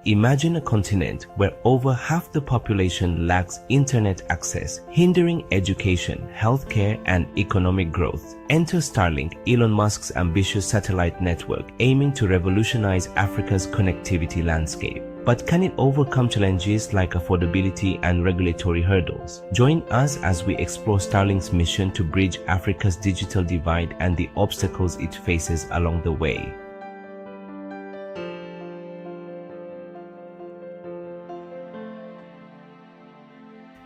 Imagine a continent where over half the population lacks internet access, hindering education, healthcare, and economic growth. Enter Starlink, Elon Musk's ambitious satellite network aiming to revolutionize Africa's connectivity landscape. But can it overcome challenges like affordability and regulatory hurdles? Join us as we explore Starlink's mission to bridge Africa's digital divide and the obstacles it faces along the way.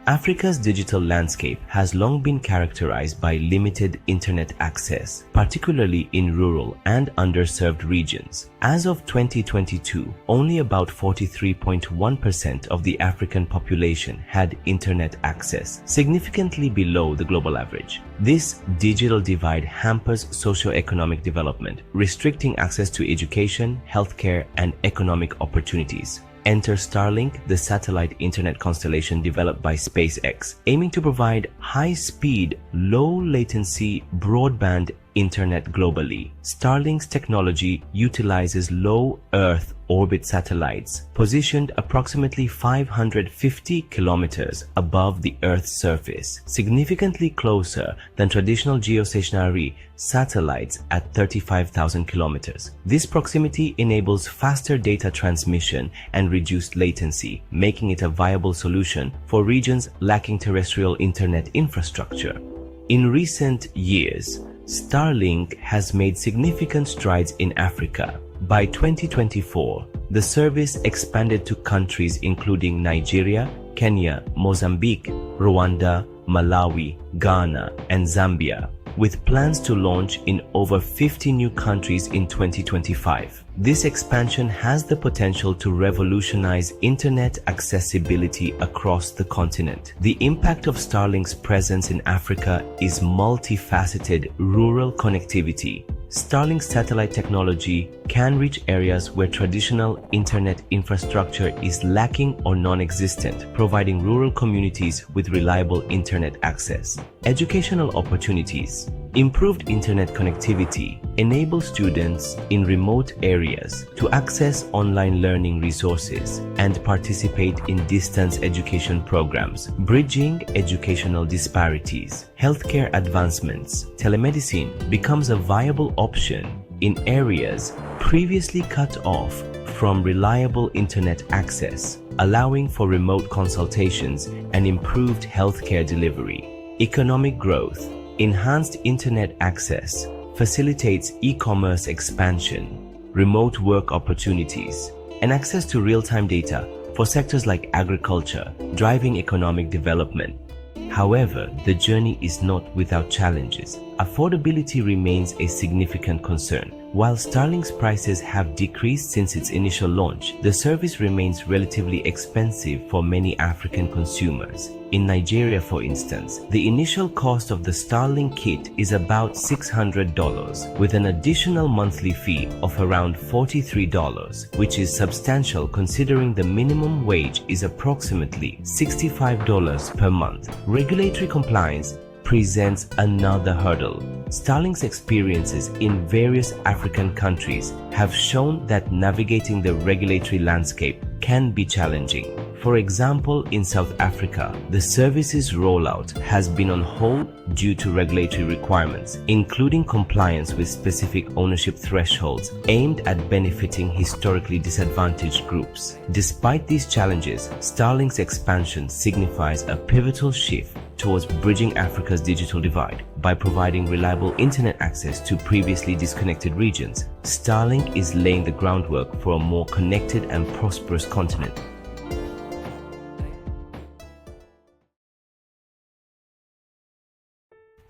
Africa's digital landscape has long been characterized by limited internet access, particularly in rural and underserved regions. As of 2022, only about 43.1% of the African population had internet access, significantly below the global average. This digital divide hampers socio-economic development, restricting access to education, healthcare, and economic opportunities. Enter Starlink, the satellite internet constellation developed by SpaceX, aiming to provide high-speed, low-latency broadband internet globally. Starlink's technology utilizes low Earth orbit satellites positioned approximately 550 kilometers above the Earth's surface, significantly closer than traditional geostationary satellites at 35,000 kilometers. This proximity enables faster data transmission and reduced latency, making it a viable solution for regions lacking terrestrial internet infrastructure. In recent years, Starlink has made significant strides in Africa. By 2024, the service expanded to countries including Nigeria, Kenya, Mozambique, Rwanda, Malawi, Ghana, and Zambia, with plans to launch in over 50 new countries in 2025. This expansion has the potential to revolutionize internet accessibility across the continent. The impact of Starlink's presence in Africa is multifaceted. Rural connectivity. Starlink's satellite technology can reach areas where traditional internet infrastructure is lacking or non-existent, providing rural communities with reliable internet access. Educational opportunities. Improved internet connectivity enables students in remote areas to access online learning resources and participate in distance education programs, bridging educational disparities. Healthcare advancements. Telemedicine becomes a viable option in areas previously cut off from reliable internet access, allowing for remote consultations and improved healthcare delivery. Economic growth. Enhanced internet access facilitates e-commerce expansion, remote work opportunities, and access to real-time data for sectors like agriculture, driving economic development. However, the journey is not without challenges. Affordability remains a significant concern. While Starlink's prices have decreased since its initial launch, the service remains relatively expensive for many African consumers. In Nigeria, for instance, the initial cost of the Starlink kit is about $600, with an additional monthly fee of around $43, which is substantial considering the minimum wage is approximately $65 per month. Regulatory compliance presents another hurdle. Starlink's experiences in various African countries have shown that navigating the regulatory landscape can be challenging. For example, in South Africa, the service's rollout has been on hold due to regulatory requirements, including compliance with specific ownership thresholds aimed at benefiting historically disadvantaged groups. Despite these challenges, Starlink's expansion signifies a pivotal shift towards bridging Africa's digital divide. By providing reliable internet access to previously disconnected regions, Starlink is laying the groundwork for a more connected and prosperous continent.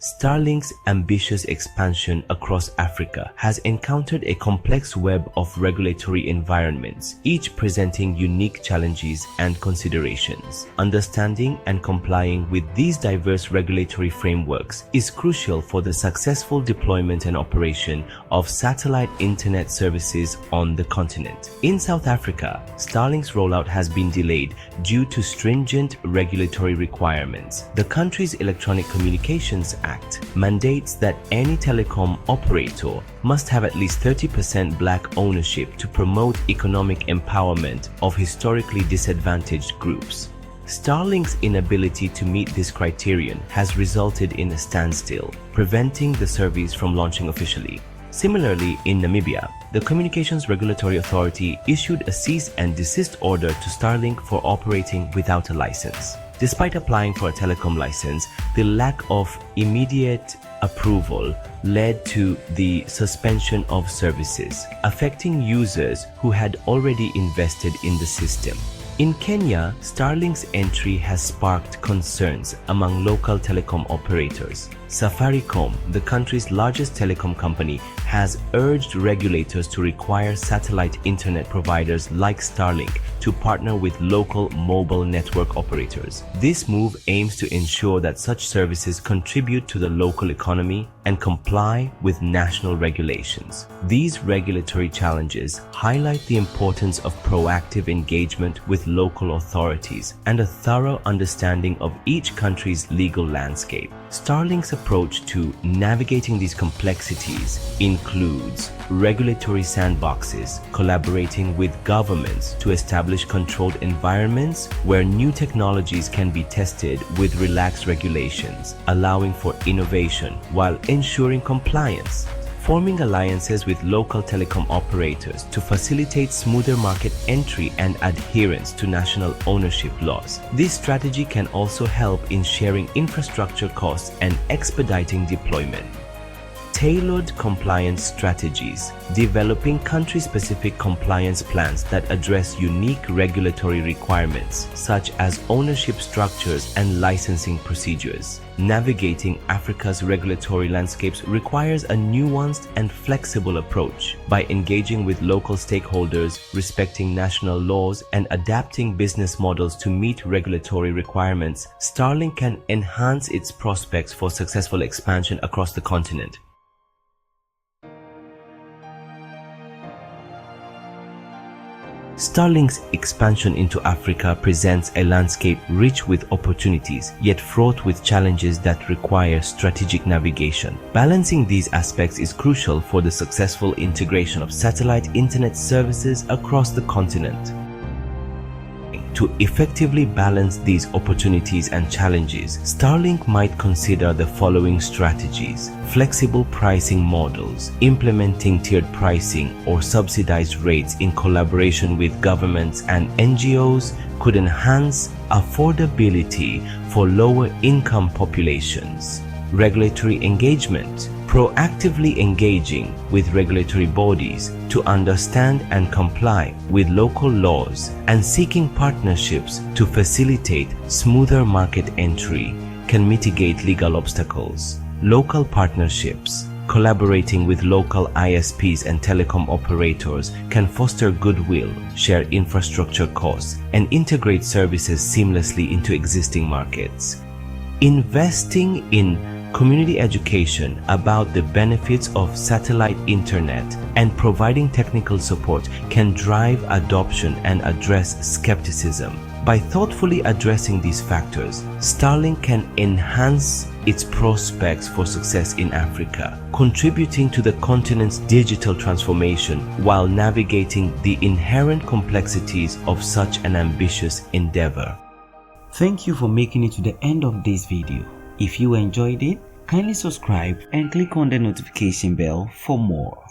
Starlink's ambitious expansion across Africa has encountered a complex web of regulatory environments, each presenting unique challenges and considerations. Understanding and complying with these diverse regulatory frameworks is crucial for the successful deployment and operation of satellite internet services on the continent. In South Africa, Starlink's rollout has been delayed due to stringent regulatory requirements. The country's Electronic Communications Act Act mandates that any telecom operator must have at least 30% black ownership to promote economic empowerment of historically disadvantaged groups. Starlink's inability to meet this criterion has resulted in a standstill, preventing the service from launching officially. Similarly, in Namibia, the Communications Regulatory Authority issued a cease and desist order to Starlink for operating without a license. Despite applying for a telecom license, the lack of immediate approval led to the suspension of services, affecting users who had already invested in the system. In Kenya, Starlink's entry has sparked concerns among local telecom operators. Safaricom, the country's largest telecom company, has urged regulators to require satellite internet providers like Starlink to partner with local mobile network operators. This move aims to ensure that such services contribute to the local economy and comply with national regulations. These regulatory challenges highlight the importance of proactive engagement with local authorities and a thorough understanding of each country's legal landscape. Starlink's approach to navigating these complexities includes regulatory sandboxes, collaborating with governments to establish controlled environments where new technologies can be tested with relaxed regulations, allowing for innovation while ensuring compliance. Forming alliances with local telecom operators to facilitate smoother market entry and adherence to national ownership laws. This strategy can also help in sharing infrastructure costs and expediting deployment. Tailored compliance strategies, developing country-specific compliance plans that address unique regulatory requirements such as ownership structures and licensing procedures. Navigating Africa's regulatory landscapes requires a nuanced and flexible approach. By engaging with local stakeholders, respecting national laws, and adapting business models to meet regulatory requirements, Starlink can enhance its prospects for successful expansion across the continent. Starlink's expansion into Africa presents a landscape rich with opportunities, yet fraught with challenges that require strategic navigation. Balancing these aspects is crucial for the successful integration of satellite internet services across the continent. To effectively balance these opportunities and challenges, Starlink might consider the following strategies: flexible pricing models, implementing tiered pricing or subsidized rates in collaboration with governments and NGOs could enhance affordability for lower income populations. Regulatory engagement, proactively engaging with regulatory bodies to understand and comply with local laws and seeking partnerships to facilitate smoother market entry can mitigate legal obstacles. Local partnerships, collaborating with local ISPs and telecom operators can foster goodwill, share infrastructure costs, and integrate services seamlessly into existing markets. Investing in community education about the benefits of satellite internet and providing technical support can drive adoption and address skepticism. By thoughtfully addressing these factors, Starlink can enhance its prospects for success in Africa, contributing to the continent's digital transformation while navigating the inherent complexities of such an ambitious endeavor. Thank you for making it to the end of this video. If you enjoyed it, kindly subscribe and click on the notification bell for more.